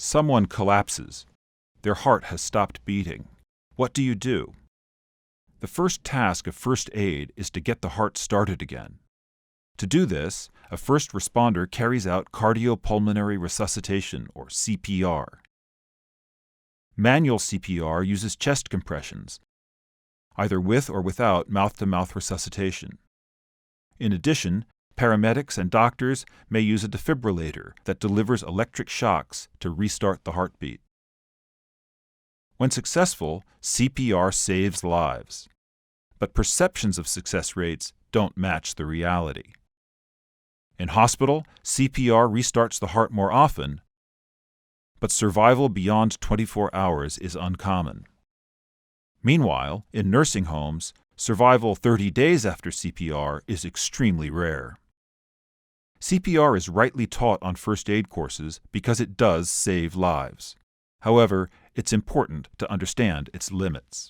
Someone collapses. Their heart has stopped beating. What do you do? The first task of first aid is to get the heart started again. To do this, a first responder carries out cardiopulmonary resuscitation, or CPR. Manual CPR uses chest compressions, either with or without mouth-to-mouth resuscitation. In addition, paramedics and doctors may use a defibrillator that delivers electric shocks to restart the heartbeat. When successful, CPR saves lives. But perceptions of success rates don't match the reality. In hospital, CPR restarts the heart more often, but survival beyond 24 hours is uncommon. Meanwhile, in nursing homes, survival 30 days after CPR is extremely rare. CPR is rightly taught on first aid courses because it does save lives. However, it's important to understand its limits.